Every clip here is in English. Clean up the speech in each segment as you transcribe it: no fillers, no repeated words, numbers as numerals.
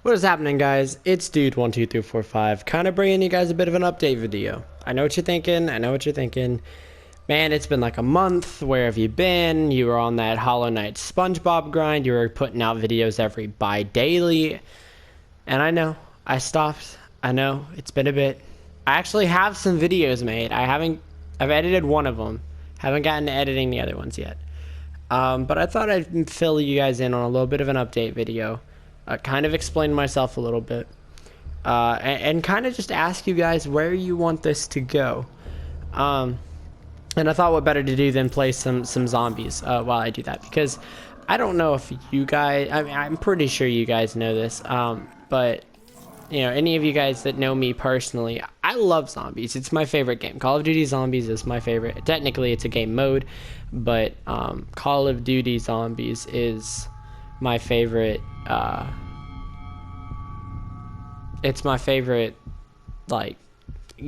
What is happening, guys? It's Dude12345, kind of bringing you guys a bit of an update video. I know what you're thinking. Man, it's been like a month. Where have you been? You were on that Hollow Knight SpongeBob grind. You were putting out videos every bi-daily. And I know, I stopped. I know, it's been a bit. I actually have some videos made. I've edited one of them. Haven't gotten to editing the other ones yet. But I thought I'd fill you guys in on a little bit of an update video. Kind of explain myself a little bit. And kind of just ask you guys where you want this to go. And I thought what better to do than play some zombies while I do that. Because I don't know if you guys... I mean, I'm pretty sure you guys know this. But... you know, any of you guys that know me personally, I love zombies. It's my favorite game. Call of Duty Zombies is my favorite. Technically, it's a game mode, but Call of Duty Zombies is my favorite. It's my favorite, like,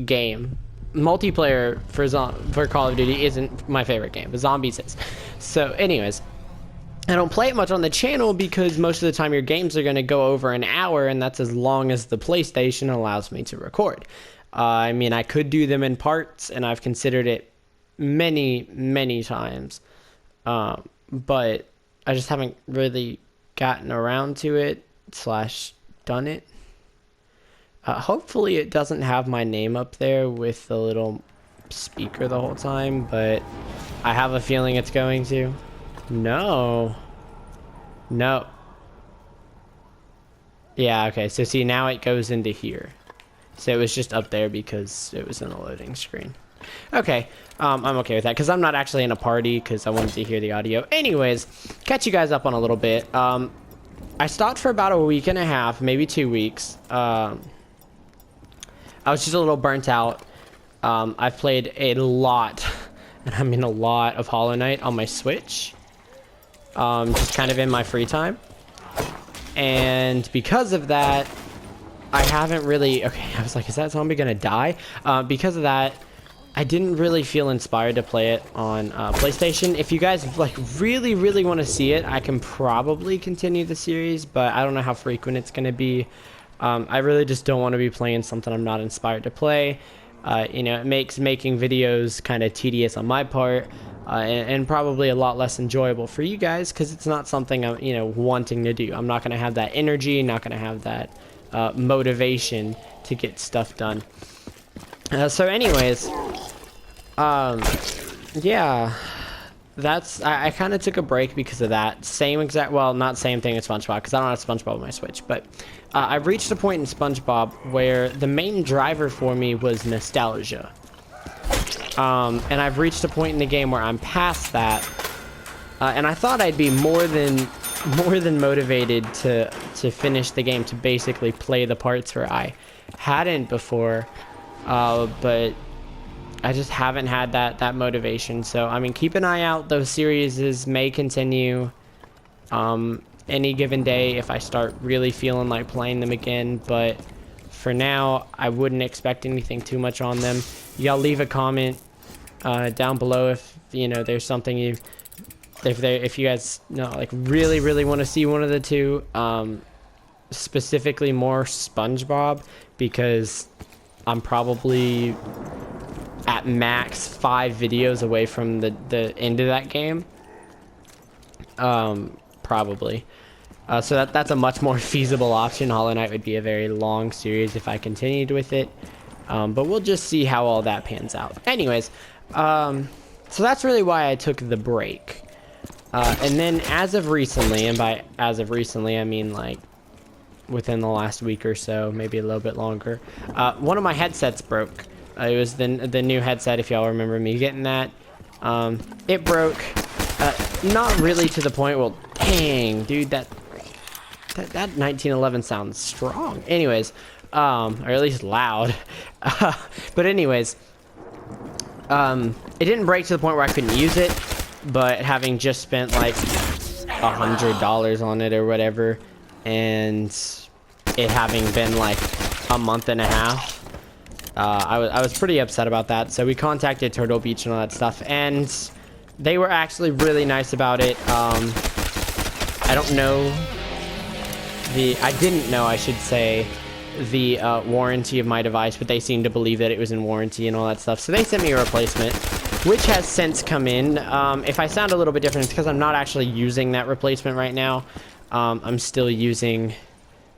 game. Multiplayer for Call of Duty isn't my favorite game, but Zombies is. So, anyways. I don't play it much on the channel because most of the time your games are going to go over an hour, and that's as long as the PlayStation allows me to record. I mean, I could do them in parts, and I've considered it many times, but I just haven't really gotten around to it / done it. Hopefully it doesn't have my name up there with the little speaker the whole time, but I have a feeling it's going to. No. Yeah, okay, so see, now it goes into here. So it was just up there because it was in the loading screen. Okay, I'm okay with that because I'm not actually in a party because I wanted to hear the audio. Anyways, catch you guys up on a little bit. I stopped for about a week and a half, maybe 2 weeks. I was just a little burnt out. I've played a lot, and I mean a lot, of Hollow Knight on my Switch. Just kind of in my free time, and because of that I haven't really... okay, I was like, is that zombie gonna die? Because of that I didn't really feel inspired to play it on PlayStation. If you guys like really want to see it, I can probably continue the series, but I don't know how frequent it's gonna be. I really just don't want to be playing something I'm not inspired to play. You know, it makes making videos kind of tedious on my part. And probably a lot less enjoyable for you guys because it's not something I'm, you know, wanting to do. I'm not going to have that energy, not going to have that motivation to get stuff done. So anyways, yeah, that's, I kind of took a break because of that. Same exact, well, not same thing as SpongeBob because I don't have SpongeBob on my Switch, but I've reached a point in SpongeBob where the main driver for me was nostalgia. And I've reached a point in the game where I'm past that, and I thought I'd be more than motivated to finish the game, to basically play the parts where I hadn't before, but I just haven't had that motivation. So I mean, keep an eye out. Those series may continue any given day if I start really feeling like playing them again, but for now I wouldn't expect anything too much on them. Y'all leave a comment down below if you know there's something if you guys know, like really want to see one of the two, specifically more SpongeBob, because I'm probably at max 5 videos away from the end of that game, probably. So that's a much more feasible option. Hollow Knight would be a very long series if I continued with it. But we'll just see how all that pans out. Anyways, so that's really why I took the break. And then as of recently, and by as of recently, I mean like within the last week or so, maybe a little bit longer, one of my headsets broke. It was the new headset, if y'all remember me getting that. It broke. Not really to the point, well, dang, dude, that 1911 sounds strong. Anyways, or at least loud. But anyways, it didn't break to the point where I couldn't use it, but having just spent like $100 on it or whatever, and it having been like a month and a half, I was pretty upset about that. So we contacted Turtle Beach and all that stuff, and they were actually really nice about it. I don't know I didn't know, I should say, the warranty of my device, but they seemed to believe that it was in warranty and all that stuff. So they sent me a replacement, which has since come in. If I sound a little bit different, it's because I'm not actually using that replacement right now. I'm still using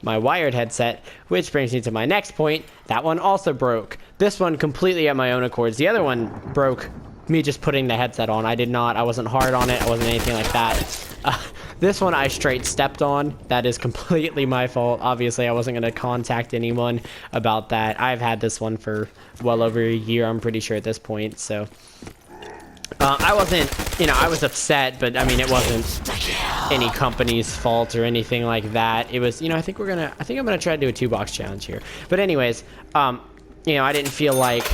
my wired headset, which brings me to my next point. That one also broke. This one completely at my own accords. The other one broke me just putting the headset on. I wasn't hard on it. I wasn't anything like that. This one I straight stepped on. That is completely my fault. Obviously, I wasn't going to contact anyone about that. I've had this one for well over a year, I'm pretty sure at this point. So I wasn't, I was upset, but I mean, it wasn't any company's fault or anything like that. It was, I think I'm going to try to do a 2-box challenge here. But anyways, I didn't feel like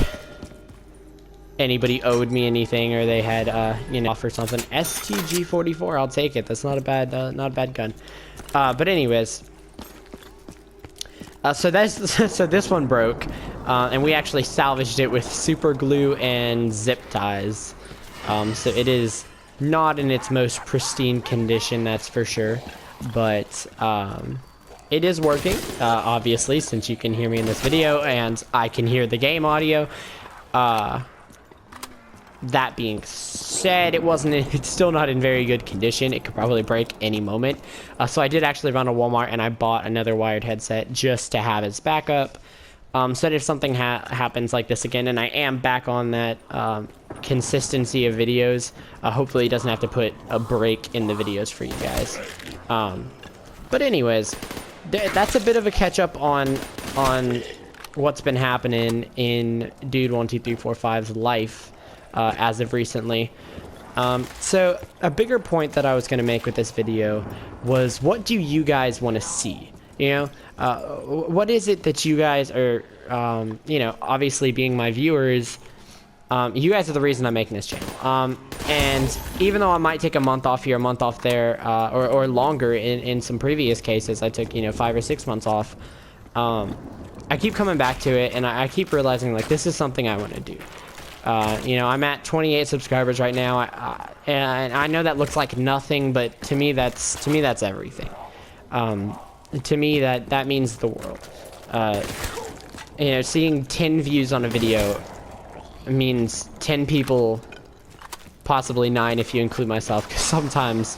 anybody owed me anything, or they had offer something. STG-44, I'll take it. That's not a bad gun. But anyways, so this one broke, and we actually salvaged it with super glue and zip ties. So it is not in its most pristine condition, that's for sure, but it is working, obviously, since you can hear me in this video and I can hear the game audio. That being said, it's still not in very good condition. It could probably break any moment. So I did actually run to Walmart and I bought another wired headset just to have as backup. So that if something happens like this again, and I am back on that consistency of videos, hopefully it doesn't have to put a break in the videos for you guys. But anyways, that's a bit of a catch up on what's been happening in Dude12345's life. As of recently. So a bigger point that I was going to make with this video was, what do you guys want to see? What is it that you guys are, obviously being my viewers, you guys are the reason I'm making this channel. And even though I might take a month off here, a month off there, or longer in some previous cases, I took, 5 or 6 months off, I keep coming back to it, and I keep realizing, like, this is something I want to do. I'm at 28 subscribers right now, and I know that looks like nothing, but to me that's everything. To me that means the world. Seeing 10 views on a video means 10 people, possibly 9 if you include myself, because sometimes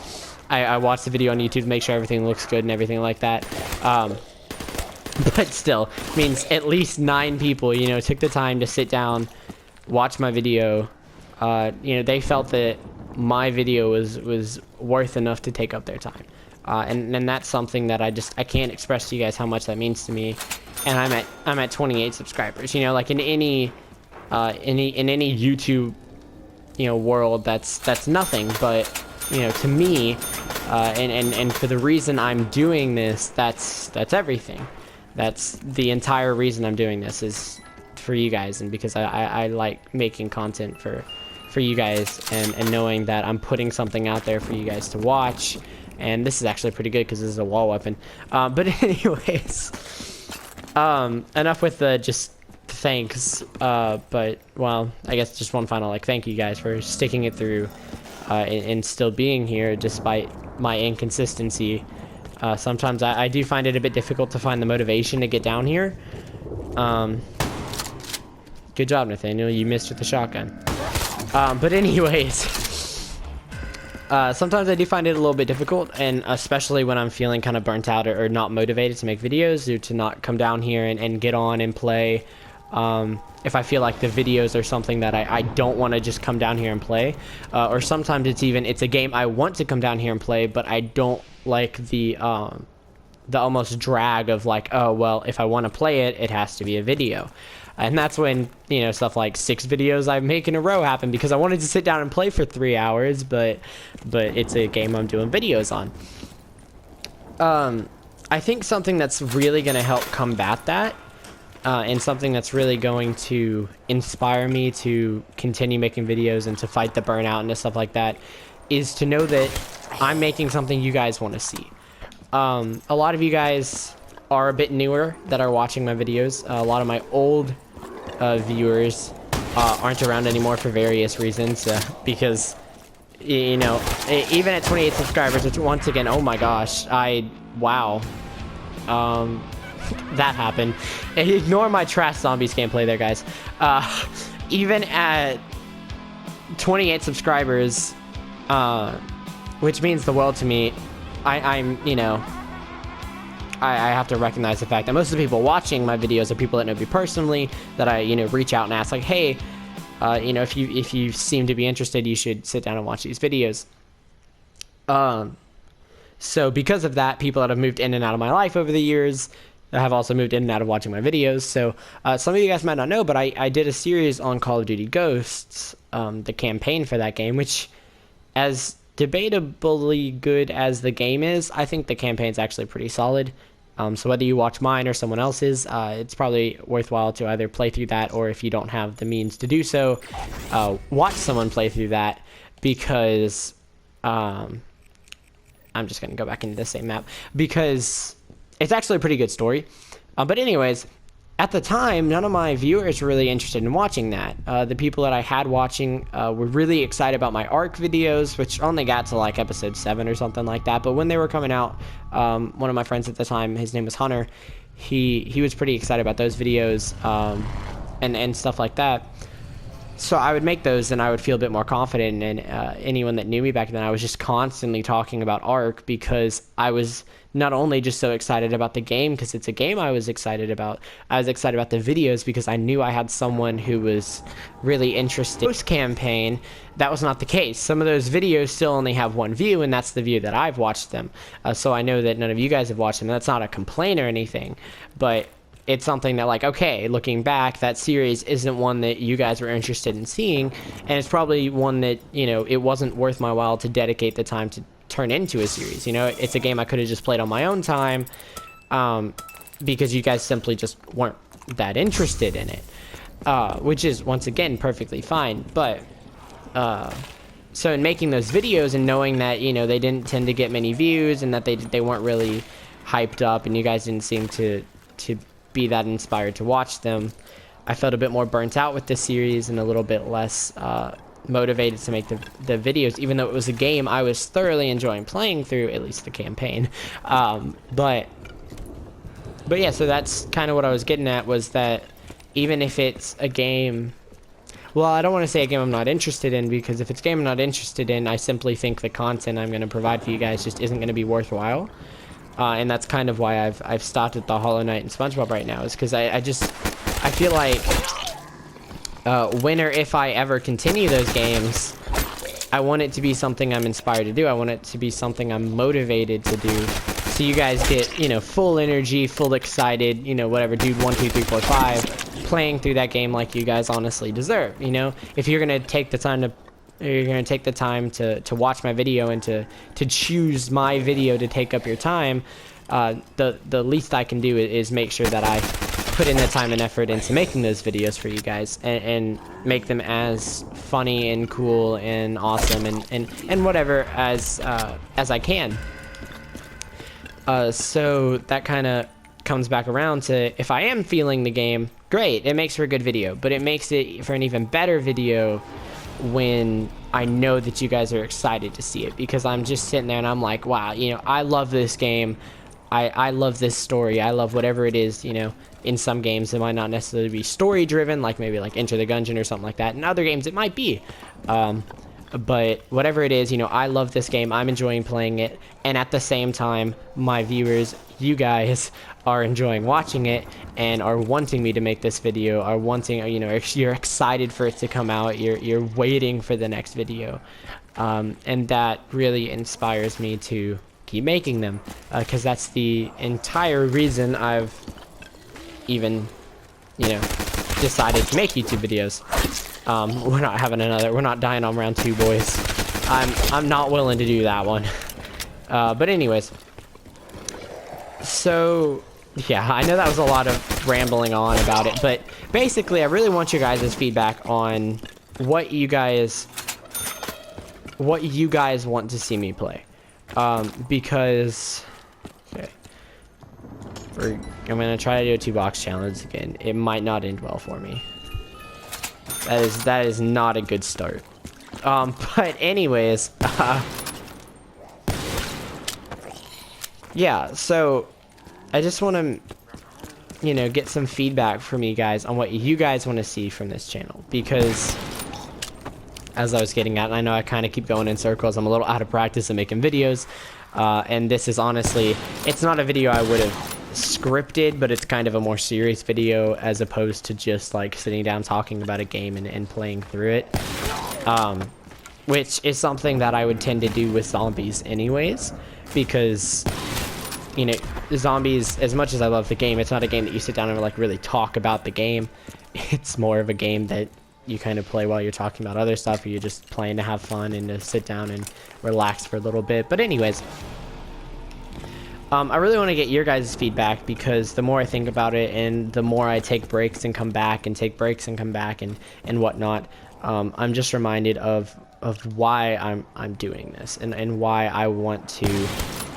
I watch the video on YouTube to make sure everything looks good and everything like that. But still, means at least 9 people, took the time to sit down, watch my video. They felt that my video was worth enough to take up their time, and that's something that I can't express to you guys how much that means to me. And I'm at 28 subscribers. Like in any YouTube world, that's nothing, but to me, and for the reason I'm doing this, that's everything. That's the entire reason I'm doing this, is for you guys, and because I like making content for you guys, and knowing that I'm putting something out there for you guys to watch. And this is actually pretty good because this is a wall weapon. But anyways, enough with the just thanks. But well, I guess just one final thank you guys for sticking it through, and still being here despite my inconsistency. Sometimes I do find it a bit difficult to find the motivation to get down here. Good job, Nathaniel. You missed with the shotgun. But anyways, sometimes I do find it a little bit difficult, and especially when I'm feeling kind of burnt out or not motivated to make videos, or to not come down here and get on and play. If I feel like the videos are something that I don't want to just come down here and play, or sometimes it's a game I want to come down here and play, but I don't like the almost drag of oh well, if I want to play it, it has to be a video. And that's when, stuff like 6 videos I make in a row happen, because I wanted to sit down and play for 3 hours, but it's a game I'm doing videos on. I think something that's really going to help combat that, and something that's really going to inspire me to continue making videos and to fight the burnout and stuff like that, is to know that I'm making something you guys want to see. A lot of you guys are a bit newer that are watching my videos. A lot of my old viewers aren't around anymore for various reasons, because even at 28 subscribers, which once again, oh my gosh, wow, That happened. Ignore my trash zombies gameplay there, guys. Even at 28 subscribers, which means the world to me, I'm, you know, I have to recognize the fact that most of the people watching my videos are people that know me personally, that I, you know, reach out and ask, like, hey, you know, if you seem to be interested, you should sit down and watch these videos. So because of that, people that have moved in and out of my life over the years have also moved in and out of watching my videos. So some of you guys might not know, but I did a series on Call of Duty Ghosts, the campaign for that game, which, as debatably good as the game is, I think the campaign's actually pretty solid. So whether you watch mine or someone else's, it's probably worthwhile to either play through that, or if you don't have the means to do so, watch someone play through that, because I'm just going to go back into the same map, because it's actually a pretty good story. But anyways, at the time, none of my viewers were really interested in watching that. The people that I had watching were really excited about my ARK videos, which only got to like episode 7 or something like that. But when they were coming out, one of my friends at the time, his name was Hunter, he was pretty excited about those videos, and stuff like that. So I would make those, and I would feel a bit more confident. And anyone that knew me back then, I was just constantly talking about ARK, because I was not only just so excited about the game, because it's a game I was excited about the videos, because I knew I had someone who was really interested. This campaign, that was not the case. Some of those videos still only have one view, and that's the view that I've watched them. So I know that none of you guys have watched them. That's not a complaint or anything, but it's something that, like, okay, looking back, that series isn't one that you guys were interested in seeing, and it's probably one that, you know, it wasn't worth my while to dedicate the time to turn into a series. You know, it's a game I could have just played on my own time, because you guys simply just weren't that interested in it, which is, once again, perfectly fine. But so in making those videos and knowing that, you know, they didn't tend to get many views, and that they weren't really hyped up, and you guys didn't seem to be that inspired to watch them, I felt a bit more burnt out with this series, and a little bit less motivated to make the videos, even though it was a game I was thoroughly enjoying playing through, at least the campaign. But yeah, so that's kind of what I was getting at, was that even if it's a game, well, I don't want to say a game I'm not interested in, because if it's a game I'm not interested in, I simply think the content I'm going to provide for you guys just isn't going to be worthwhile. And that's kind of why I've stopped at the Hollow Knight and SpongeBob right now, is because I feel like when or if I ever continue those games, I want it to be something I'm inspired to do. I want it to be something I'm motivated to do. So you guys get, you know, full energy, full excited, you know, whatever, dude 1, 2, 3, 4, 5, playing through that game like you guys honestly deserve. You know, if you're gonna take the time to watch my video, and to choose my video to take up your time, the least I can do is make sure that I put in the time and effort into making those videos for you guys, and make them as funny and cool and awesome and whatever as I can. So that kind of comes back around to, if I am feeling the game, great, it makes for a good video, but it makes it for an even better video when I know that you guys are excited to see it, because I'm just sitting there and I'm like, wow, you know, I love this game, I love this story, I love whatever it is. You know, in some games it might not necessarily be story driven, like maybe like Enter the Gungeon or something like that. In other games it might be, but whatever it is, you know, I love this game, I'm enjoying playing it, and at the same time, my viewers, you guys, are enjoying watching it, and are wanting me to make this video, are wanting, you know, you're excited for it to come out, you're waiting for the next video, and that really inspires me to keep making them, because that's the entire reason I've even, you know, decided to make YouTube videos. We're not dying on round 2, boys. I'm not willing to do that one. But anyways, so yeah, I know that was a lot of rambling on about it, but basically I really want you guys' feedback on what you guys want to see me play, because okay, I'm gonna try to do a 2-box challenge again. It might not end well for me. That is not a good start. But anyways, yeah, so I just want to, you know, get some feedback from you guys on what you guys want to see from this channel, because as I was getting at, and I know I kind of keep going in circles, I'm a little out of practice at making videos, and this is honestly, it's not a video I would have scripted, but it's kind of a more serious video as opposed to just like sitting down talking about a game and playing through it, which is something that I would tend to do with Zombies anyways, because, you know, Zombies, as much as I love the game, it's not a game that you sit down and like really talk about the game. It's more of a game that you kind of play while you're talking about other stuff, or you're just playing to have fun and to sit down and relax for a little bit. But anyways, I really want to get your guys' feedback, because the more I think about it and the more I take breaks and come back and take breaks and come back and whatnot, I'm just reminded of why I'm doing this and why I want to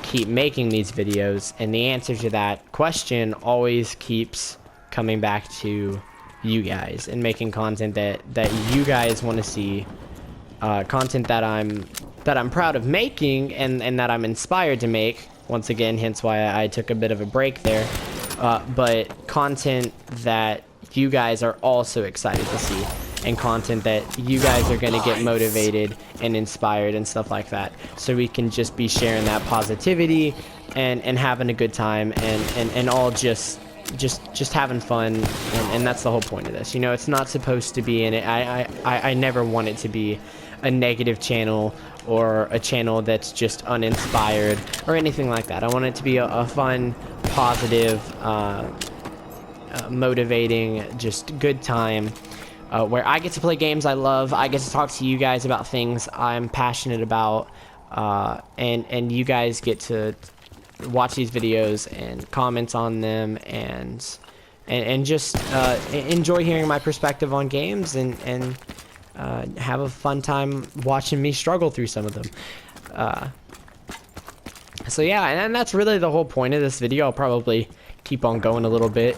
keep making these videos. And the answer to that question always keeps coming back to you guys and making content that you guys want to see, content that I'm proud of making and that I'm inspired to make. Once again, hence why I took a bit of a break there, but content that you guys are also excited to see, and content that you guys are going to get motivated and inspired and stuff like that, so we can just be sharing that positivity and having a good time and all just having fun, and that's the whole point of this. You know, it's not supposed to be, and I never want it to be a negative channel or a channel that's just uninspired or anything like that. I want it to be a fun, positive, motivating, just good time, where I get to play games I love, I get to talk to you guys about things I'm passionate about, and you guys get to watch these videos and comment on them and just enjoy hearing my perspective on games and have a fun time watching me struggle through some of them. So yeah, and that's really the whole point of this video. I'll probably keep on going a little bit.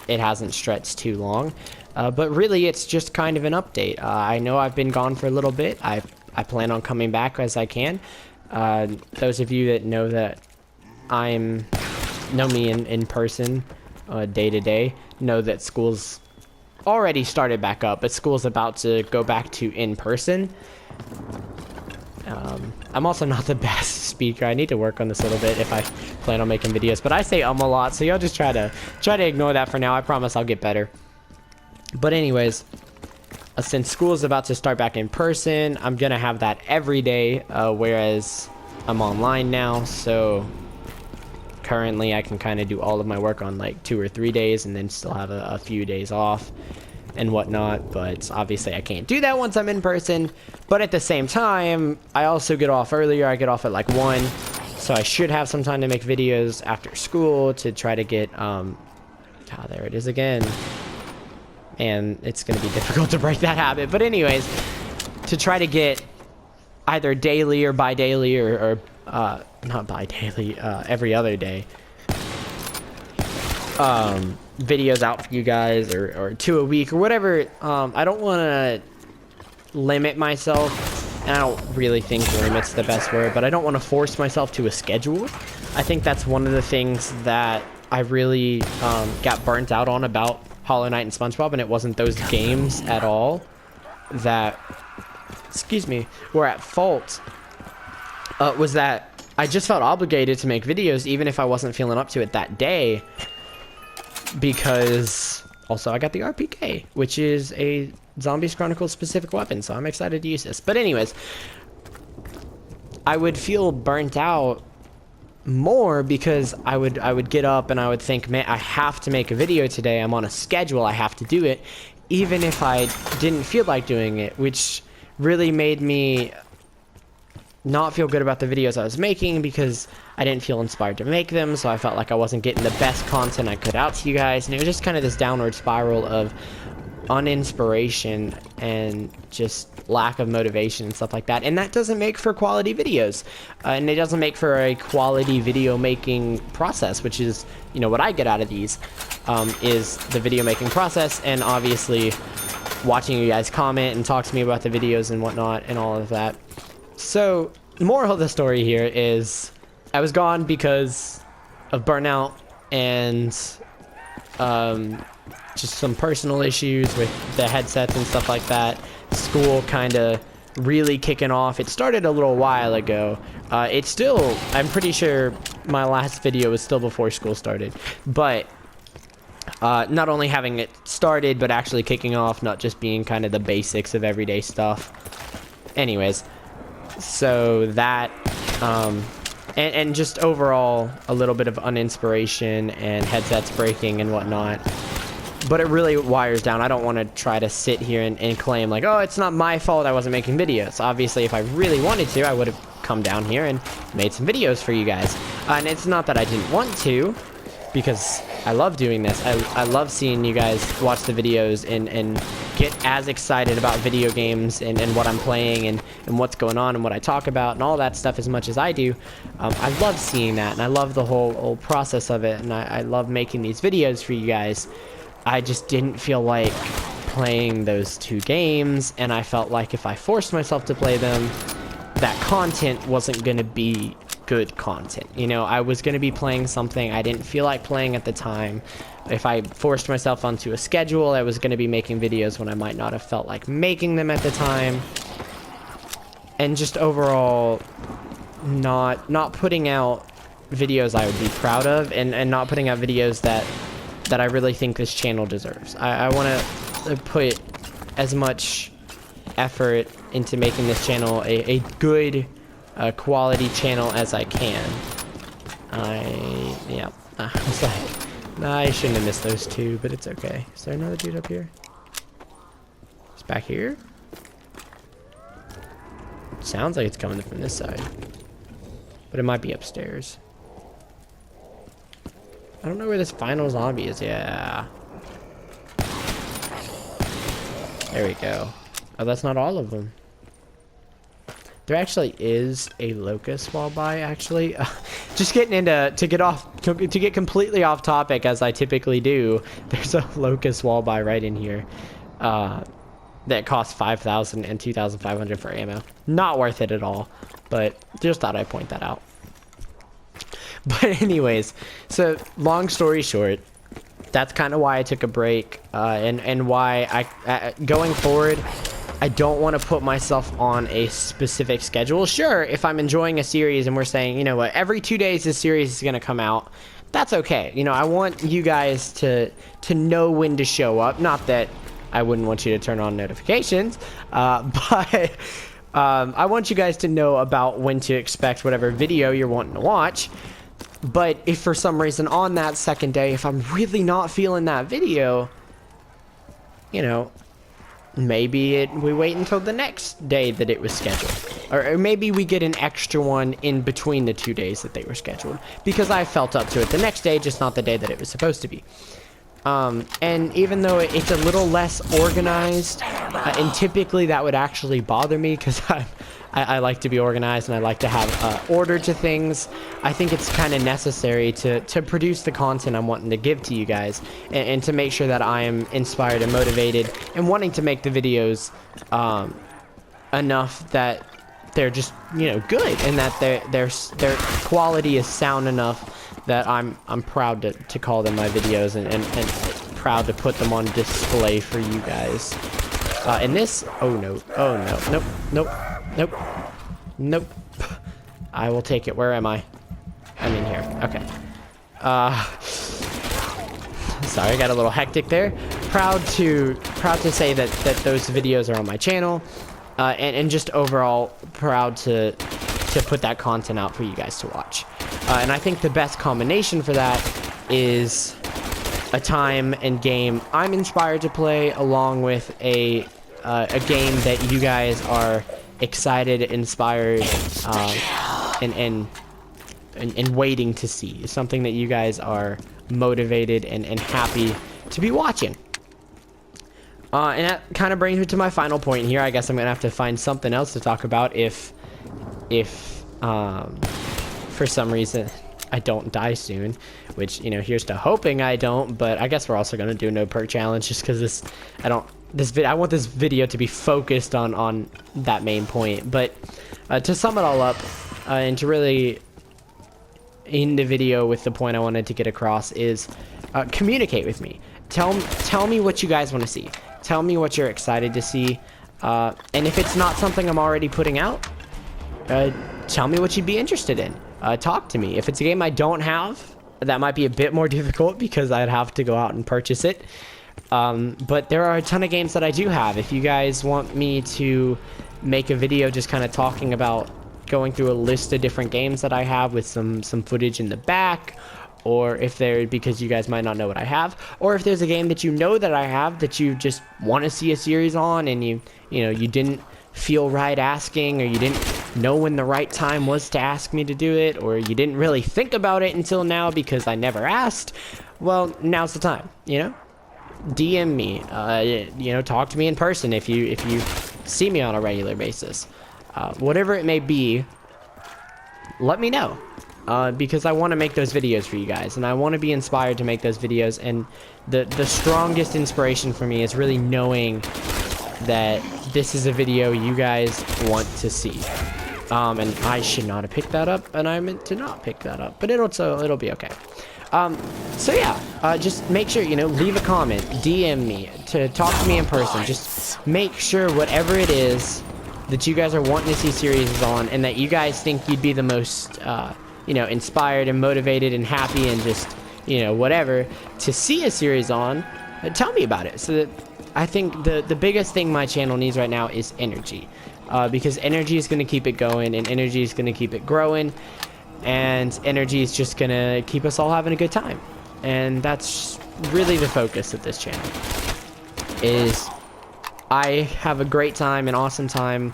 It hasn't stretched too long, but really it's just kind of an update. I know I've been gone for a little bit. I plan on coming back as I can. Those of you that know me in person, day to day, know that school's already started back up, but school's about to go back to in person. I'm also not the best speaker. I need to work on this a little bit if I plan on making videos, but I say a lot, so y'all just try to ignore that for now. I promise I'll get better. But anyways, since school is about to start back in person, I'm gonna have that every day, whereas I'm online now, so currently I can kind of do all of my work on like 2 or 3 days and then still have a few days off and whatnot. But obviously I can't do that once I'm in person. But at the same time, I also get off earlier. I get off at like 1, so I should have some time to make videos after school to try to get there it is again, and it's gonna be difficult to break that habit. But anyways, to try to get either daily or bi-daily or not bi-daily, every other day, videos out for you guys, or 2 a week or whatever. I don't want to limit myself, and I don't really think limit's the best word, but I don't want to force myself to a schedule. I think that's one of the things that I really got burnt out on about Hollow Knight and SpongeBob, and it wasn't those games at all that, excuse me, were at fault. Was that I just felt obligated to make videos even if I wasn't feeling up to it that day, because also I got the RPK, which is a Zombies Chronicles specific weapon, so I'm excited to use this. But anyways, I would feel burnt out more because I would get up and I would think, man, I have to make a video today. I'm on a schedule. I have to do it, even if I didn't feel like doing it, which really made me not feel good about the videos I was making because I didn't feel inspired to make them. So I felt like I wasn't getting the best content I could out to you guys, and it was just kind of this downward spiral of uninspiration and just lack of motivation and stuff like that. And that doesn't make for quality videos, and it doesn't make for a quality video making process, which is, you know, what I get out of these, is the video making process, and obviously watching you guys comment and talk to me about the videos and whatnot and all of that. So the moral of the story here is I was gone because of burnout and just some personal issues with the headsets and stuff like that. School kind of really kicking off. It started a little while ago. It's still, I'm pretty sure my last video was still before school started, but not only having it started, but actually kicking off, not just being kind of the basics of everyday stuff. Anyways, so that, and just overall a little bit of uninspiration and headsets breaking and whatnot. But it really wires down. I don't want to try to sit here and claim like, oh, it's not my fault I wasn't making videos. Obviously, if I really wanted to, I would have come down here and made some videos for you guys. And it's not that I didn't want to, because I love doing this. I love seeing you guys watch the videos and get as excited about video games and what I'm playing and what's going on and what I talk about and all that stuff as much as I do. I love seeing that, and I love the whole process of it, and I love making these videos for you guys. I just didn't feel like playing those two games, and I felt like if I forced myself to play them, that content wasn't going to be good content. You know, I was going to be playing something I didn't feel like playing at the time. If I forced myself onto a schedule, I was going to be making videos when I might not have felt like making them at the time. And just overall, not putting out videos I would be proud of, and not putting out videos that I really think this channel deserves. I want to put as much effort into making this channel a good quality channel as I can. Yeah. I was like, nah, I shouldn't have missed those two, but it's okay. Is there another dude up here? He's back here? Sounds like it's coming from this side. But it might be upstairs. I don't know where this final zombie is. Yeah. There we go. Oh, that's not all of them. There actually is a locust walleye, actually. Just getting into, to get completely off topic, as I typically do, there's a locust walleye right in here. That costs 5,000 and 2,500 for ammo. Not worth it at all, but just thought I'd point that out. But anyways, so long story short, that's kind of why I took a break, and why going forward, I don't want to put myself on a specific schedule. Sure, if I'm enjoying a series and we're saying, you know what, every 2 days this series is going to come out, that's okay. You know, I want you guys to know when to show up. Not that I wouldn't want you to turn on notifications, but I want you guys to know about when to expect whatever video you're wanting to watch. But if for some reason on that second day, if I'm really not feeling that video, you know, maybe we wait until the next day that it was scheduled. Or maybe we get an extra one in between the 2 days that they were scheduled. Because I felt up to it the next day, just not the day that it was supposed to be. And even though it's a little less organized, and typically that would actually bother me because I like to be organized and I like to have order to things, I think it's kind of necessary to produce the content I'm wanting to give to you guys, and to make sure that I am inspired and motivated and wanting to make the videos enough that they're just, you know, good, and that their quality is sound enough that I'm proud to call them my videos, and proud to put them on display for you guys. And this, oh no, nope. I will take it. Where am I? I'm in here. Okay. Sorry, I got a little hectic there. Proud to say that those videos are on my channel, and just overall proud to put that content out for you guys to watch. And I think the best combination for that is a time and game I'm inspired to play, along with a game that you guys are excited, inspired, and waiting to see. Something that you guys are motivated and happy to be watching. And that kind of brings me to my final point here. I guess I'm gonna have to find something else to talk about if for some reason I don't die soon, which, you know, here's to hoping I don't. But I guess we're also gonna do no perk challenge, just because I want this video to be focused on that main point. But to sum it all up, and to really in the video with the point I wanted to get across is communicate with me. Tell me what you guys want to see. Tell me what you're excited to see. And if it's not something I'm already putting out, tell me what you'd be interested in. Talk to me. If it's a game I don't have, that might be a bit more difficult because I'd have to go out and purchase it. But there are a ton of games that I do have. If you guys want me to make a video just kind of talking about going through a list of different games that I have with some footage in the back, or if there, because you guys might not know what I have, or if there's a game that you know that I have that you just want to see a series on and you know you didn't feel right asking, or you didn't know when the right time was to ask me to do it, or you didn't really think about it until now because I never asked, well, now's the time, you know? DM me, you know, talk to me in person if you see me on a regular basis. Whatever it may be, let me know. Because I want to make those videos for you guys, and I want to be inspired to make those videos, and the strongest inspiration for me is really knowing that this is a video you guys want to see. And I should not have picked that up, and I meant to not pick that up, but it'll be okay. So yeah, just make sure, you know, leave a comment, DM me, to talk to me in person. Just make sure whatever it is that you guys are wanting to see series on, and that you guys think you'd be the most, you know, inspired and motivated and happy and just, you know, whatever, to see a series on, tell me about it. So that I think the biggest thing my channel needs right now is energy. Because energy is going to keep it going, and energy is going to keep it growing, and energy is just going to keep us all having a good time. And that's really the focus of this channel, is I have a great time, an awesome time,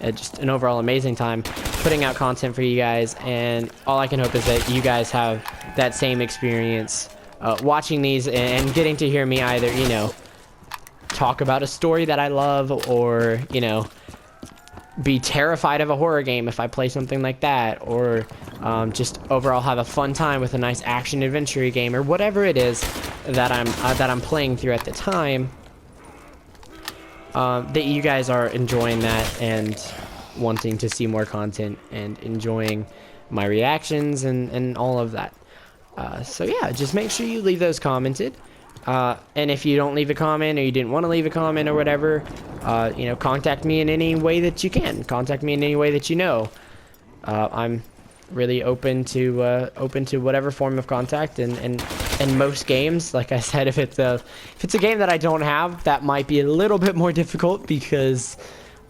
just an overall amazing time putting out content for you guys, and all I can hope is that you guys have that same experience watching these and getting to hear me either, you know, talk about a story that I love, or, you know, be terrified of a horror game if I play something like that, or just overall have a fun time with a nice action adventure game, or whatever it is that I'm playing through at the time. That you guys are enjoying that and wanting to see more content and enjoying my reactions and all of that. So yeah, just make sure you leave those commented. And if you don't leave a comment, or you didn't want to leave a comment or whatever, you know, contact me in any way that you can. Contact me in any way that you know. I'm really open to whatever form of contact, and most games, like I said, if it's a game that I don't have, that might be a little bit more difficult, because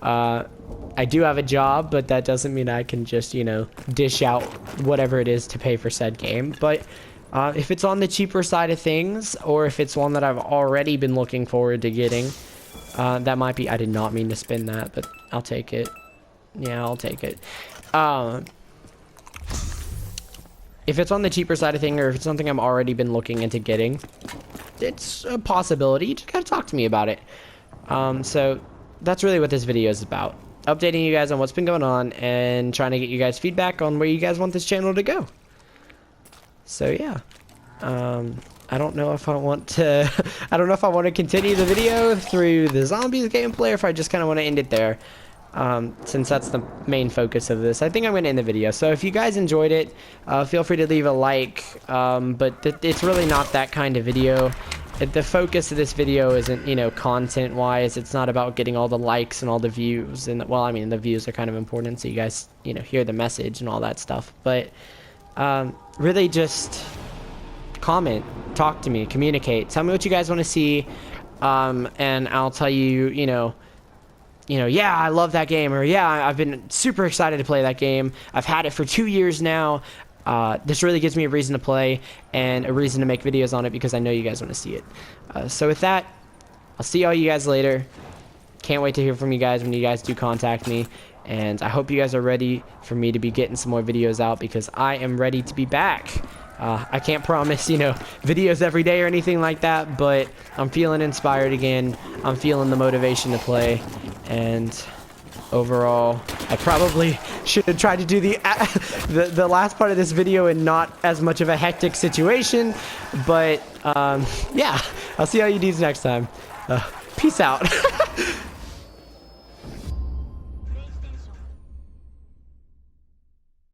I do have a job, but that doesn't mean I can just, you know, dish out whatever it is to pay for said game. But if it's on the cheaper side of things, or if it's one that I've already been looking forward to getting, that might be, I did not mean to spin that, but I'll take it. Yeah, I'll take it. If it's on the cheaper side of thing, or if it's something I've already been looking into getting, it's a possibility. You just gotta talk to me about it. So that's really what this video is about. Updating you guys on what's been going on, and trying to get you guys feedback on where you guys want this channel to go. So yeah, I don't know if I want to I don't know if I want to continue the video through the zombies gameplay, or if I just kind of want to end it there, since that's the main focus of this. I think I'm going to end the video. So if you guys enjoyed it, feel free to leave a like, but it's really not that kind of video. The focus of this video isn't, you know, content wise. It's not about getting all the likes and all the views, and well, I mean, the views are kind of important, so you guys, you know, hear the message and all that stuff, but really just comment, talk to me, communicate, tell me what you guys want to see, and I'll tell you, you know, yeah, I love that game, or yeah, I've been super excited to play that game. I've had it for 2 years now. This really gives me a reason to play, and a reason to make videos on it, because I know you guys want to see it. So with that, I'll see all you guys later. Can't wait to hear from you guys when you guys do contact me. And I hope you guys are ready for me to be getting some more videos out, because I am ready to be back. I can't promise, you know, videos every day or anything like that, but I'm feeling inspired again. I'm feeling the motivation to play. And overall, I probably should have tried to do the last part of this video in not as much of a hectic situation. But yeah, I'll see all you dudes next time. Peace out.